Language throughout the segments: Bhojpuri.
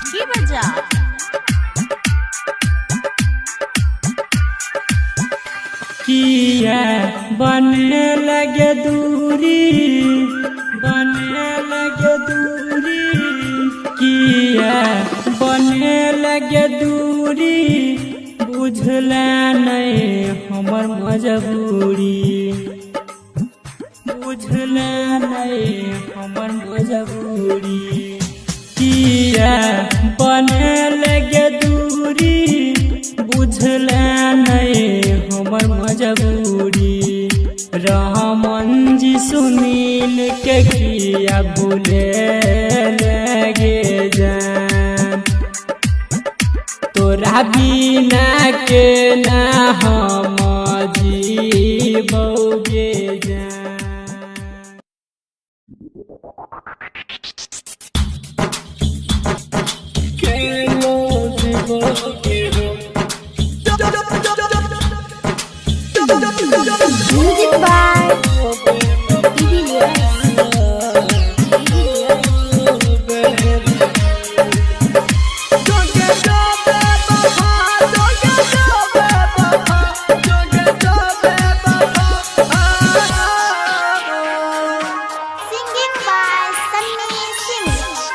की बजा किया बने लगे दूरी, बने लगे दूरी, किया बने लगे दूरी, बुझला नहीं हमर मजबूरी, बुझला नहीं हमर मजबूरी। किया बने लगे दूरी, बुझला नहीं हमर मजबूरी। रहमान जी सुनील के किया भूले लगे जान, तोरा बिना के ना हम जीबोगे जान। केनो जीबोगे music by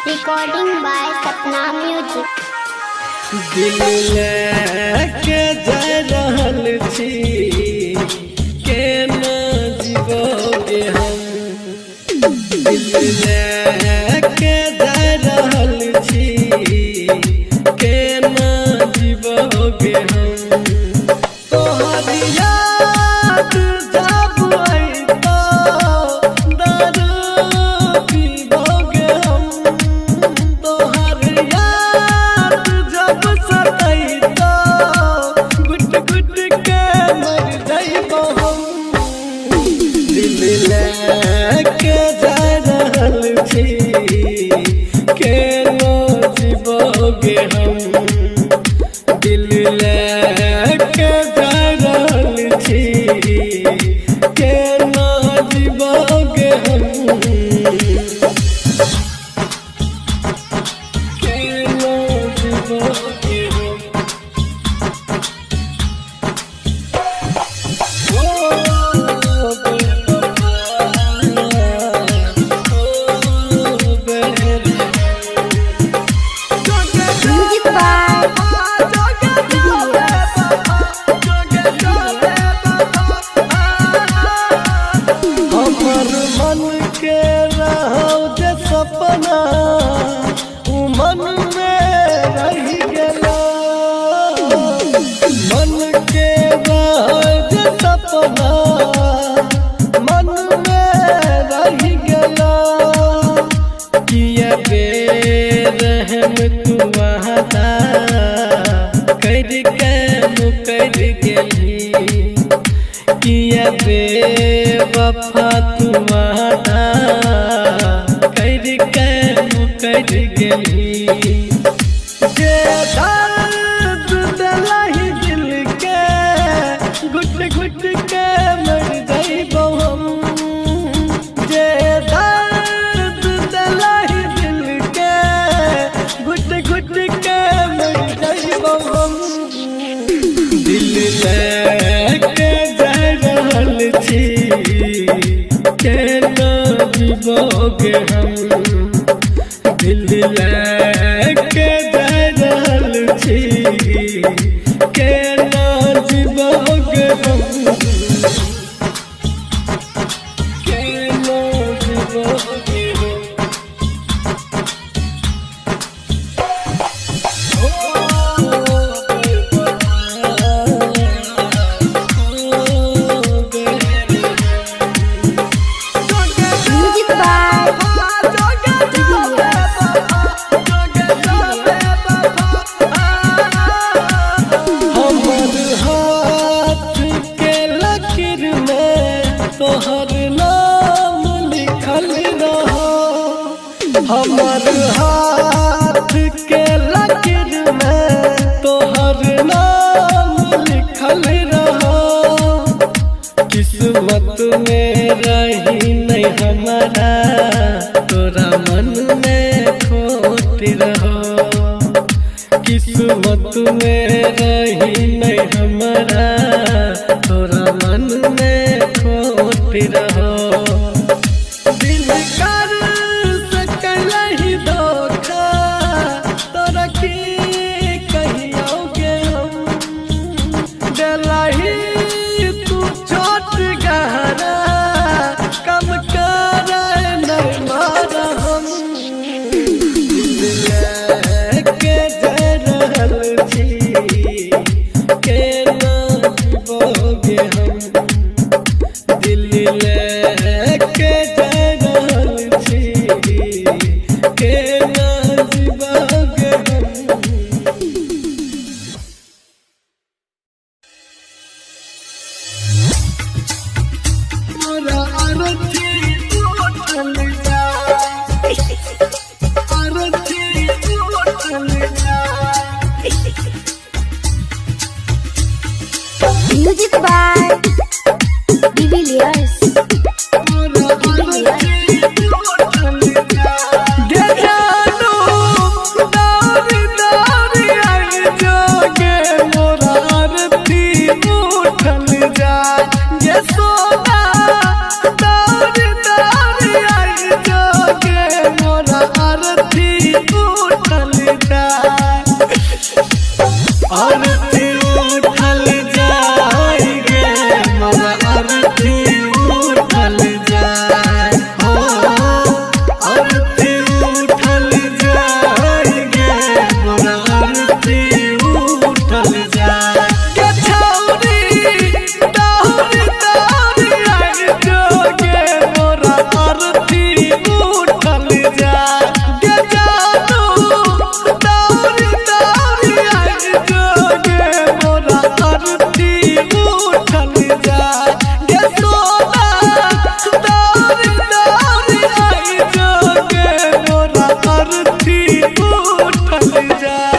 recording by Sapna music. दिल लेके जा रहल छी, केना जीबोगे हम। दिल लेके जा रहल छी, केना जीबोगे हम। तोहर याद जब अइतो, दारू पीबोगे हम। तोहर याद जब सतैतो, गुट गुट के मर जाइबो हम। दिल लेके जा रहल छी, केना जीबोगे हम। दिल लेके जा रहल छी, केना जीबोगे हम। केना जीबोगे हम। म्यूजिक बाय हमर मन के रहौ जे सपना, उ मन में रहि गेलो। मन के रहौ जे सपना, मन में रहि गेलो। किया बेरहम तू वादा करके मुकर गेली। किया बेवफा तू वादा करके मुकर गेली। जे दर्द दिलहि दिल के, घुट घुट के मर जाइबो हम। जे दर्द दिलहि दिल के, घुट घुट के मर जाइबो हम। दिल लेके जा रहल छी, केना जीबोगे हम। दिल लेके जा रहल छी, केना जीबोगे हम। केना जीबोगे हम। म्यूजिक बाय हमर हाथ के लकीर में तोहर नाम लिखल रहो। हमर हाथ के लकीर में तोहर नाम लिखल रहो। किस्मत में रही नहीं हमारा, तोरा मन में खोट रहो। किस्मत में रही नहीं हमारा, तोरा मन में खोट रहो। दिल कर सकला ही धोखा, तोरा की कहियोगे हम। दिलही तू चोट गहरा, कम कर नहीं मारा हम। के जरहल छी के ना जीवोगे हम। दिल लेके जरहल छी के ना जीवोगे हम। मोरा अरथी उठल जा, अरथी उठल जा। Music by Divilliers. आरती उठल जाएगे, मोरा आरती उठल जाए हो। आरती उठल जाएगे, मोरा आरती उठल जाए। के छौरी दौरी दौरी आई जोगे, मोरा आरती उठल जाए। के जानू दौरी दौरी आई जोगे, मोरा आरती उठल जाए। के सोना दौरी दौरी आई जोगे, मोरा आरती उठल जाए।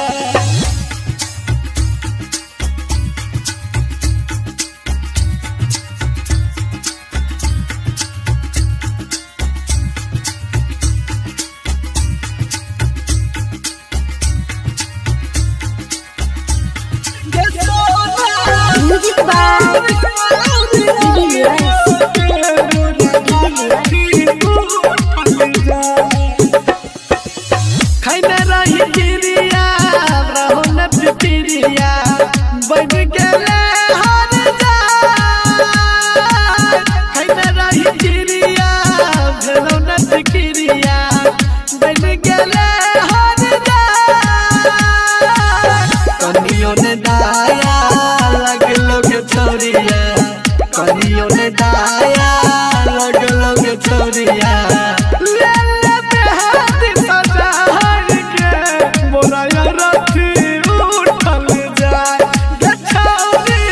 Music by Divilliers. खैने रही गिरिया रहो न पिरिया, बन गेले हर जाए। खैने रही गिरिया भेलो न पिरिया, बन गेले हर जाए। कनियो ने दाया लगलो के छोरिया, कनियो ने दाया लगलो के छोरिया। ले ले बेहादी सजाए के, मोरा अरथी उठल जाए। के छौरी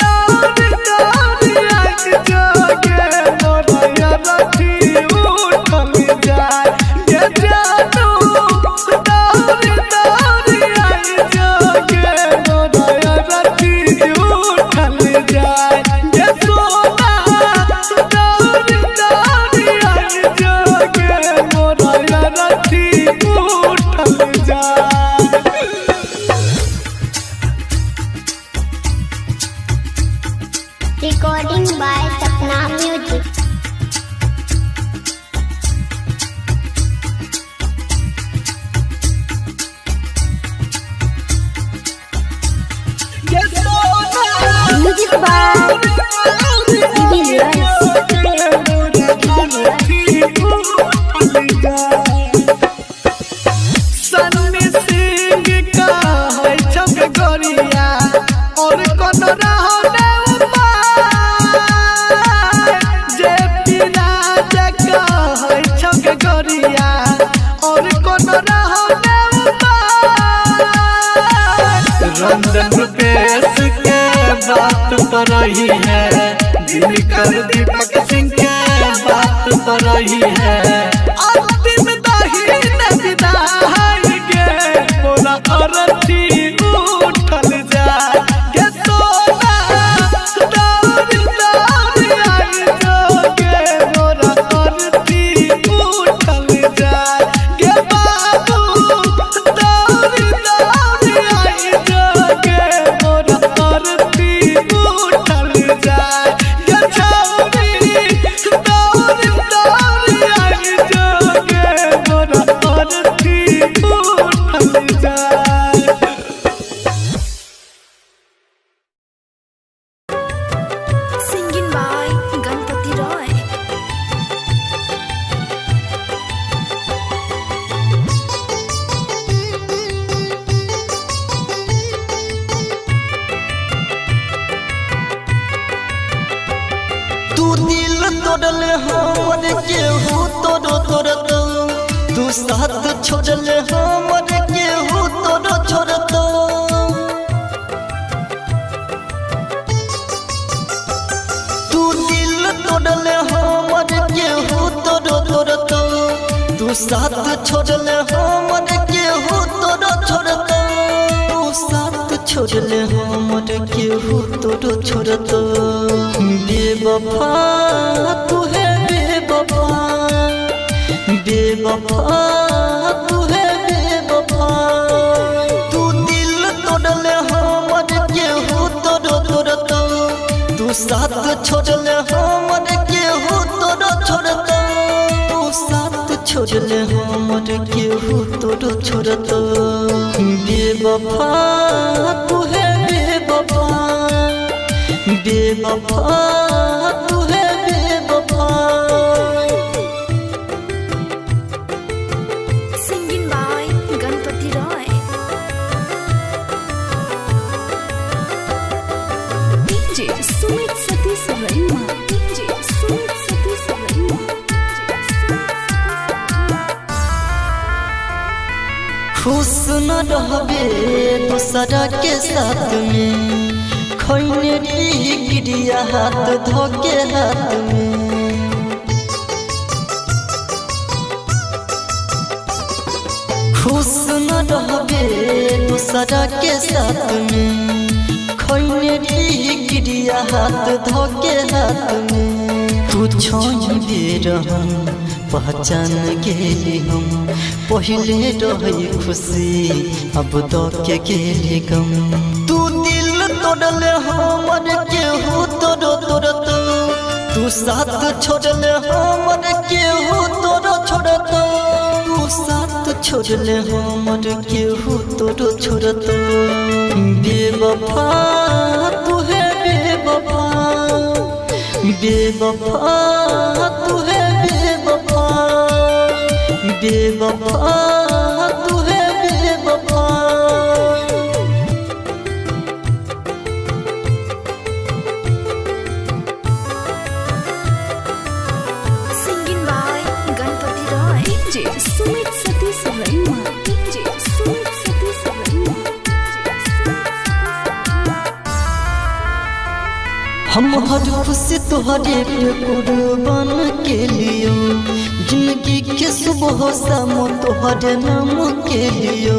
दौरी दौरी आई जोगे, मोरा अरथी उठल जाए। के जानू दौरी दौरी आई जोगे, मोरा अरथी उठल जाए। के सोना दौरी दौरी आई जोगे, मोरा अरथी उठल जाए। Recording by Sapna Music. के सोना Music by Divilliers. Sunny Singh का है छक गोरिया, और कौन रहने उपाय। जे पिराज का है छक गोरिया, और कौन रहने उपाय। रंजन रुपेश के बात पर रही है, दिनकर दीपक सिंह के बात पर रही है। अंतिम दहीन विदाई गे, मोरा अरथी उठल जाए। के सोना दौरी दौरी आई जोगे, मोरा अरथी उठल जाए। के बाबू दौरी दौरी छोड़ले हमर केहू तोरो छोड़तो तू दिल तोड़ले हमर केहू तोरो छोड़तो तू साथ छोड़ले हमर केहू तोरो छोड़तो तू साथ छोड़ले हमर केहू तोरो छोड़तो बेवफा तू है बेवफा बेवफा तू है बेवफा तू दिल तोड़ले हमर केहू तोरो छोड़तो तू साथ छोड़ले हमर केहू तोरो छोड़तो तू साथ छोड़ले हमर केहू तोरो छोड़तो बेवफा तू है बेवफा बेवफा तू है बेवफा Singing by Ganpati Roy. DJ Sumit Satish Raima. DJ Sumit Satish Raima. खुश न रहबे दूसरा के साथ में खैने गिरिया हाथ धोके हाथ में खुश न रहबे दूसरा के साथ में खैने गिरिया हाथ धोके हाथ में तू छोड़बे रहम पहचान गेली हम पहले रही खुशी अब तो के गेली गम तू दिल तोड़ले हमर केहू तोरो तोड़तो तू साथ छोड़ले हमर केहू तोरो छोड़तो तू साथ छोड़ले हमर केहू तोरो छोड़तो बेवफा तू है बेवफा बेवफा तू है बेवफा बेवफा तू है बेवफा Singing by Ganpati Roy. DJ Sumit Satish Raima. DJ Sumit Satish Raima. हम हर खुशी तोहरे पे कुर्बान के लियो जिंदगी के सुबह शाम तोहरे नाम के लियो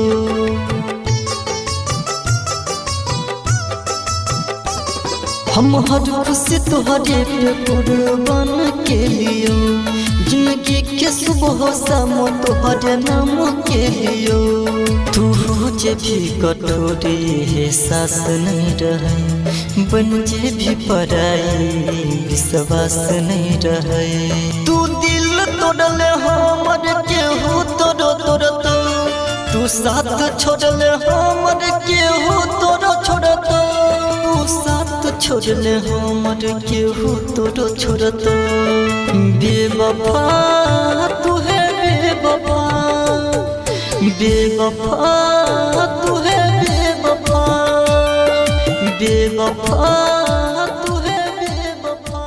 हम हर खुशी तोहरे पे कुर्बान के लियो जिंदगी के सुबह शाम तोहरे नाम के लियो तू जे भी कठोरी है सास नहीं रहे बन जे भी पराई विश्वास नहीं रहे तू दिल तोड़ले हमर केहू तोरो तोड़तो तू साथ छोड़ले हमर केहू तोरो छोड़तो तू साथ छोड़ले हमर केहू तोरो छोड़तो बेवफा तू है बेवफा बेवफा तू है बेवफा बेवफा तू है बेवफा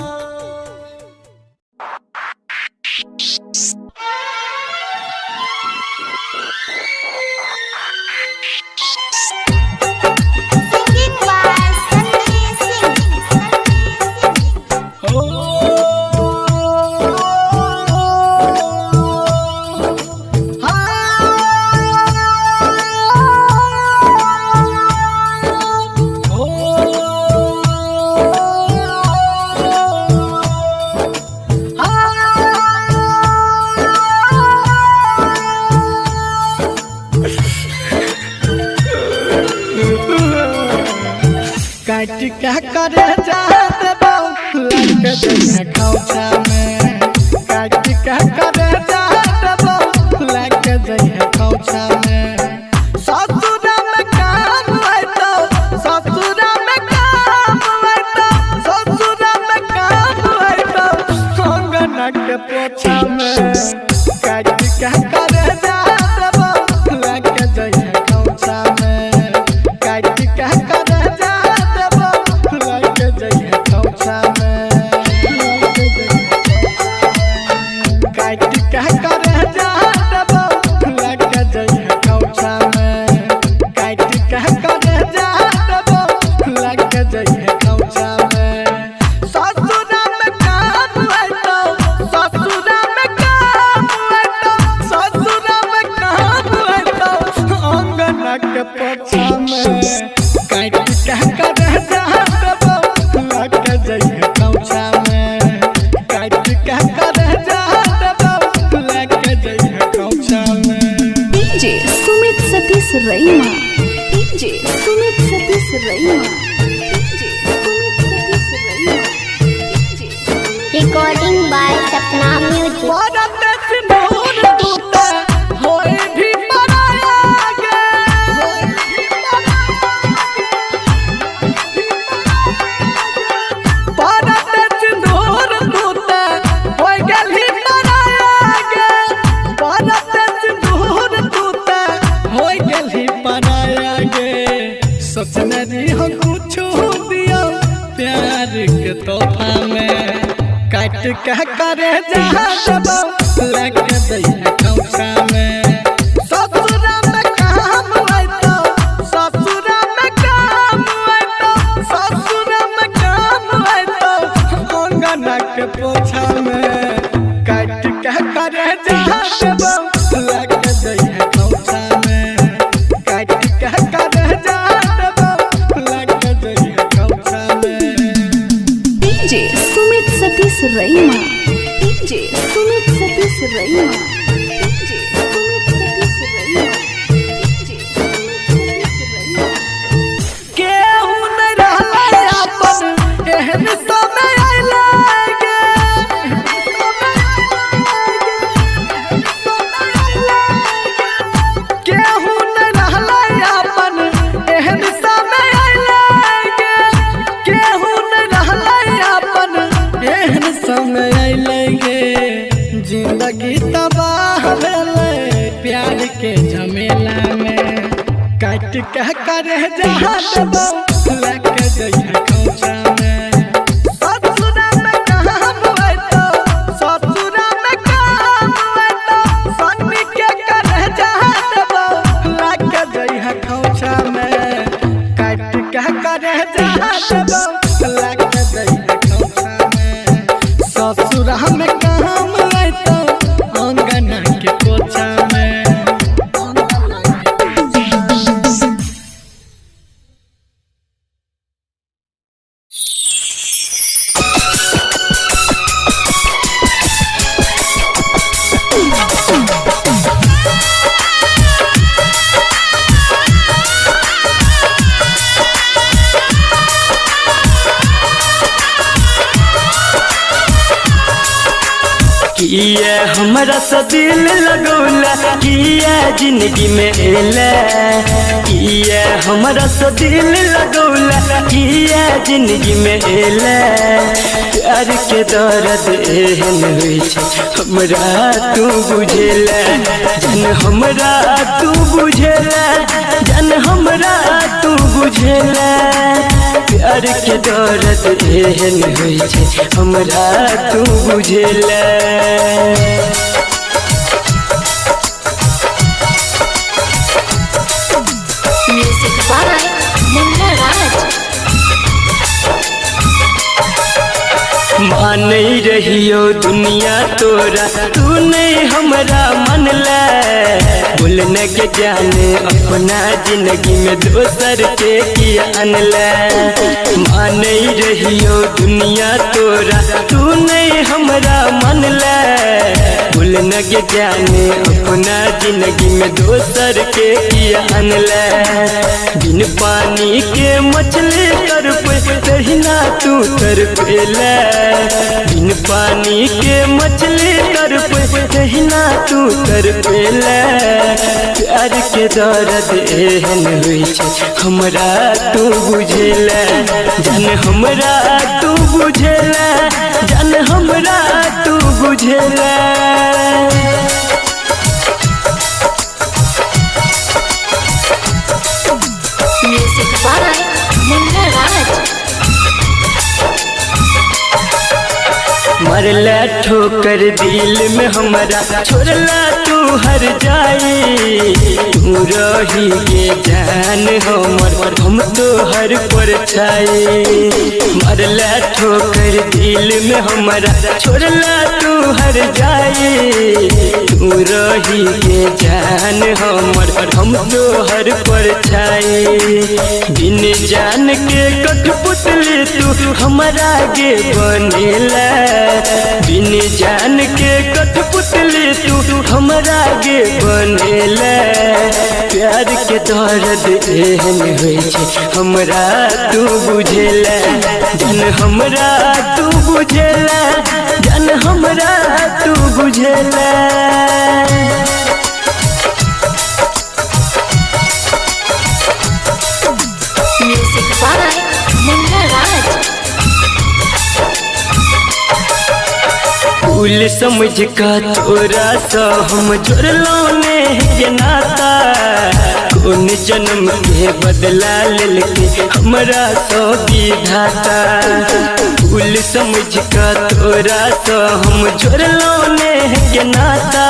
Singing by Sandeep Singh. काट क्या करे जाते बाऊ लग जइहे खौचा में काट क्या करे जाते बाऊ लग जइहे खौचा में ससुरा में काम आइतो ससुरा में काम आइतो ससुरा में काम आइतो कंगना के पोछा में काट क्या करे जाते बाऊ लग जइहे खौचा में काट क्या करे जाते बाऊ लग जइहे खौचा में काट क्या करे जाते बाऊ लग के पोछा में काट के करे जा देबो लाके जइहे कौछा में काट के करे जा देबो लाके जइहे कौछा में DJ Sumit Satish रईमा DJ Sumit Satish रईमा DJ Sumit Satish रईमा DJ Recording by Sapna Music. Bharat सिंदूर टूटे होए भी पराया गे भारत सिंदूर टूटे होए गली पराया गे भारत सिंदूर टूटे होए गली पराया गे सोचने दी हम कुछ दिया प्यार के तोहफा में काट के करे जा देबो लाके जइहे कौछा में ससुरा में काम आइतो ससुरा में काम आइतो ससुरा में काम आइतो अंगना के पोछा में काट के करे जा देबो लाके जइहे कौछा में काट के करे जा देबो लाके जइहे कौछा में DJ Sumit Satish रईमा DJ Sumit Satish रईमा DJ Sumit Satish रईमा DJ Sumit Satish रईमा केहू न रहले अपन एहन समय आइले गे केहू न रहले अपन एहन समय आइले गे केहू न रहले अपन एहन समय आइले गे जिंदगी तबाह भेले प्यार के झमेला में काट के करे जा देबो लाके जइहे कौछा में ससुरा में काम आइतो ससुरा में काम आइतो सन्नी के करे जा देबो लाके जइहे कौछा में काट के करे जा देबो लाके जइहे कौछा में ससुरा में काम आइतो अंगना के पोछा में किया हमरा से दिल लगौला किया जिंदगी में एला किया हमरा से दिल लगौला किया जिंदगी में एला प्यार के दर्द एहन होइ छै हमरा तू बुझेला जन हमरा तू बुझेला जन हमरा तू बुझेला प्यार के दर्द एहन होइ छै हमरा तू बुझेला Music by Munna Raj. मानै रहियो दुनिया तोरा तू नहीं हमरा मनला बोलने के जाने अपना जिंदगी में दोसर के किया अनला मानै रहियो दुनिया तोरा तू नहीं हमरा मनला बोलने के जाने अपना जिंदगी में दोसर के किया अनला बिन पानी के मछली कर तहिना तू तड़पेला बिन पानी के मछली कर तहिना तू तड़पेला प्यार के दर्द एहन होइ छै हमरा तू बुझेला जन हमरा तू बुझेला जन हमरा तू बुझेला Music by Munna Raj. मर मारला ठोकर दिल में हमारा छोड़ला तू हर जाई तू रही के जान हमर हम तो हर पर छाई मारला ठोकर दिल में हमारा छोड़ला तू हर जाई तू रही के जान हमर हम तो हर पर छाई बिन जान के कठपुतली तू हमारा गे बनेला बिन जान के कठपुतली तू हमारा गे बनेला प्यार के दर्द एहन होई छै हमरा तू बुझेला जन हमरा तू बुझेला जन हमरा तू बुझेला Music by Munna Raj. फूल समझ का तोरा सा हम जोड़लो ने के नाता कौन जन्म के बदला लेके हमरा सो विधाता फूल समझ का तोरा सा हम जोड़लो ने के नाता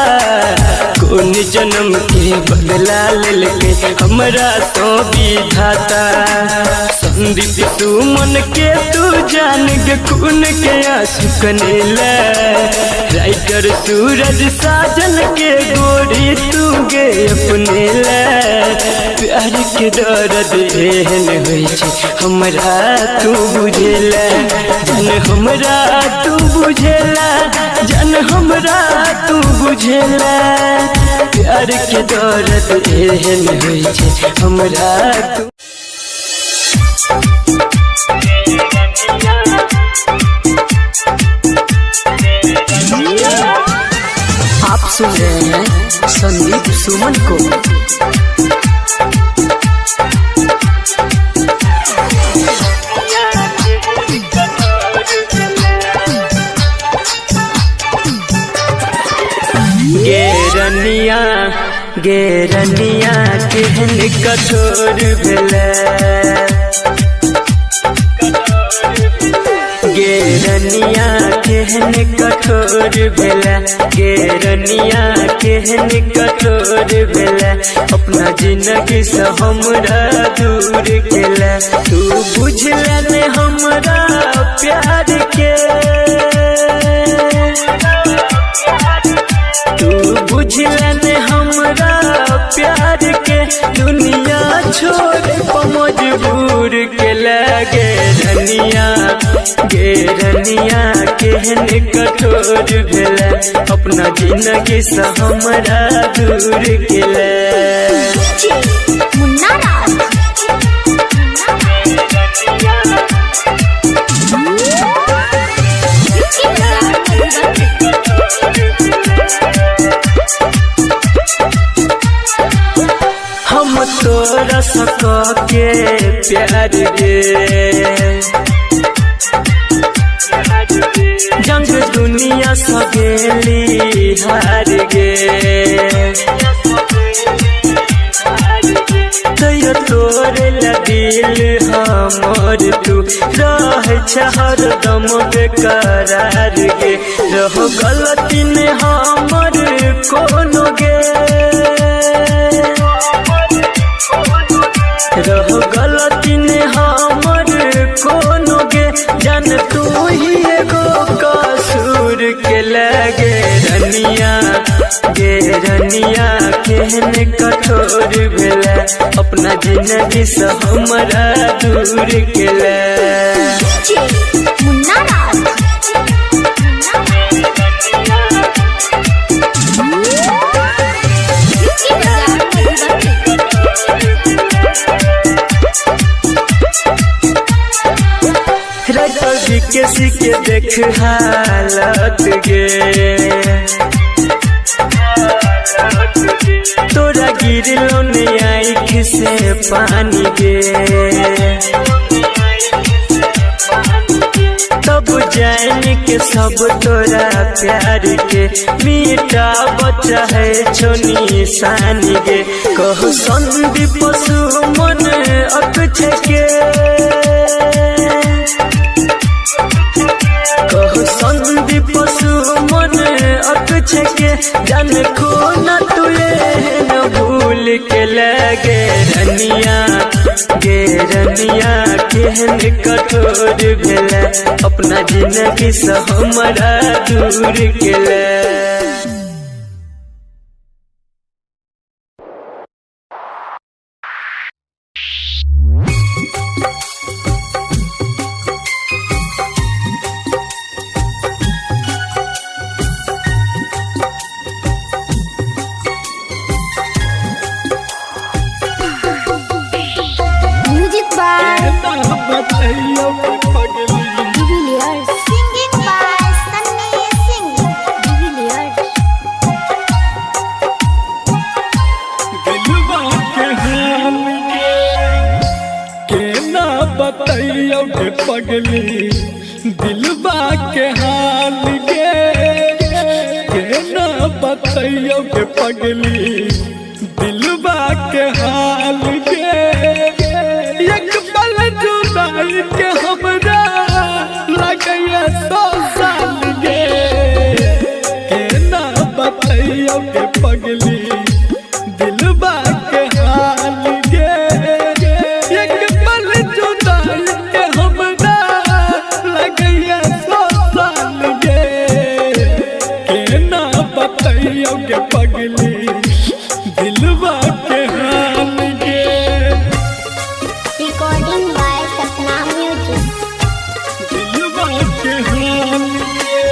कौन जन्म के बदला लेके हमरा सो विधाता संदीप तू मन के तू जान के खून के आंसू कनेला राइटर सूरज साजन के गोरी तू गे अपने ला प्यार के दर्द एहन होई छै हमरा तू बुझेला जन हमरा तू बुझेला जन हमरा तू बुझेला प्यार के दर्द एहन होई छै हमरा तू आप सुन रहे हैं संदीप सुमन को। गेरनिया केहन कठोर भेला गेरनिया केहन कठोर भेला गेरनिया केहन कठोर भेला अपना जिंदगी से हमरा दूर केला तू बुझला ने हमरा प्यार के तू बुझला ने हमरा प्यार के दुनिया छोड़ मजबूर के लगे गेरनिया केहन कठोर भेला अपना जिंदगी से हमरा दूर केला Munna Raj. हम तोरा सका के प्यार गे जंग दुनिया सगेली हार गे तैयो तोरे दिल हमर तू रह हरदम बेकरार गे रह गलती ने हमर कोनो गे रह गलती ने हमर कोनो गे जान तू ही एगो कसूर के लगे गेरनिया केहन कठोर भेला अपना जिंदगी से हमरा दूर केला Munna Raj. राइटर विकेसी के देख हालत गे तोरा गिरलो ने आँख से पानी गे तब जान के सब तोरा प्यार के मीठा बच्चा है छोनी सानी गे कहो संदीप सुमन अक्षय के कहो संदीप रनिया गे रनिया केहन कठोर भेला अपना जिंदगी से हमरा दूर गेला। Music by Divilliers. Singing by Sunny Singh. Divilliers. बताइयो के पगली दिलबा के हाल गे केना बताइयो के पगली दिलबा के हाल गे एक पल जुदाई के हमरा लगैया 100 साल गे केना बताइयो के पगली दिलबा के हाल गे एक पल जुदाई के हमरा लगैया 100 साल गे केना बताइयो के पगली दिलबा के हाल गे। Recording by Sapna Music. दिलबा के हाल गे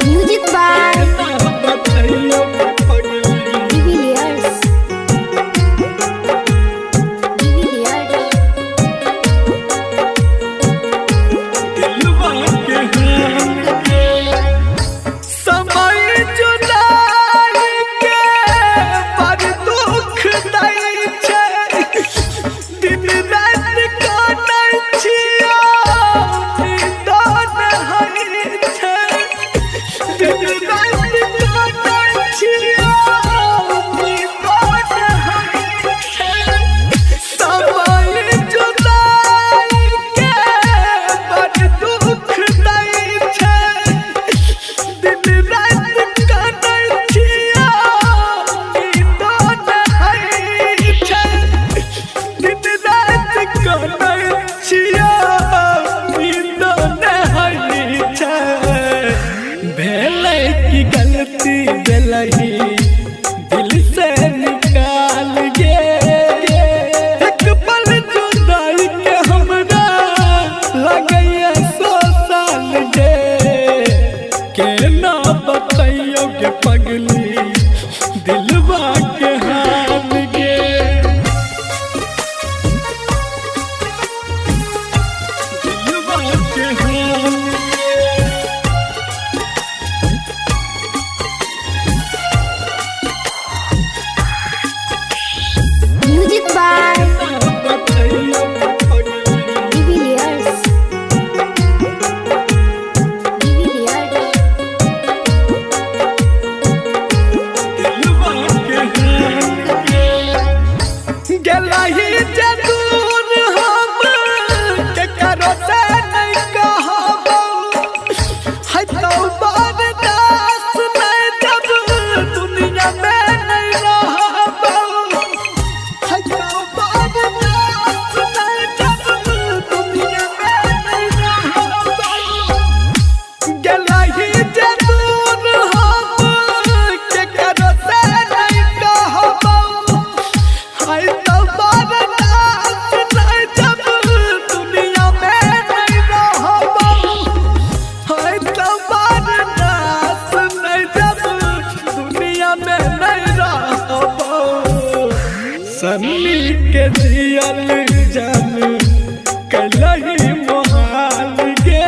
Music by बताइयो के पगली Divilliers. Divilliers. दिलबा के हाल गे समय जुदाई के बड़ दुख दै छै दिन रात काटै छियै निदान होइ छै दिन रात काटै छियै निदान होइ छै समय जुदाई के बड़ दुख दै छै दिन रात काटै छियै निदान होइ छै दिन रात काटै छियै निदान होइ छै भेलै की गलती भेलही दिल से निकाल गे एक पल जुदाई के हमरा लगैया 100 साल गे केना बताइयो के पगली दिलबा के हाल गे दिलबा के हाल गे Music by बताइयो के पगली Divilliers. Divilliers. दिलबा के हाल गे गेलही जदूर हम के करो से नहीं कहबो है तो बर्दाश्त नहीं जब दुनिया में नहीं रहबो है तो बर्दाश्त नहीं जब दुनिया में नहीं रहबो गेलही जदूर हम के करो से नहीं कहबो है तो बर्दाश्त नहीं जब दुनिया में नहीं रहबो है तो बर्दाश्त नहीं जब दुनिया में नहीं रहबो सन्नी के जियल जान कलही मोहाल गे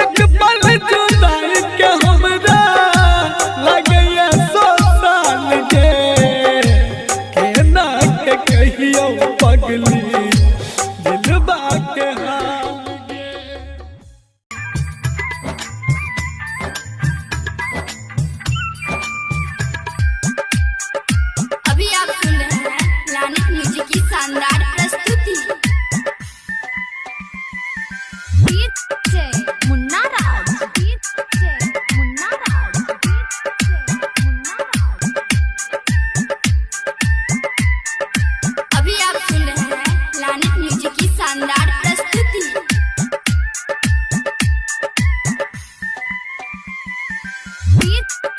एक पल जुदाई के हमरा लगैया 100 साल गे केना के कहियो पगली दिलबा के हाल गे। अभी आप सुन रहे हैं लानिक म्यूजिक की शानदार डीजे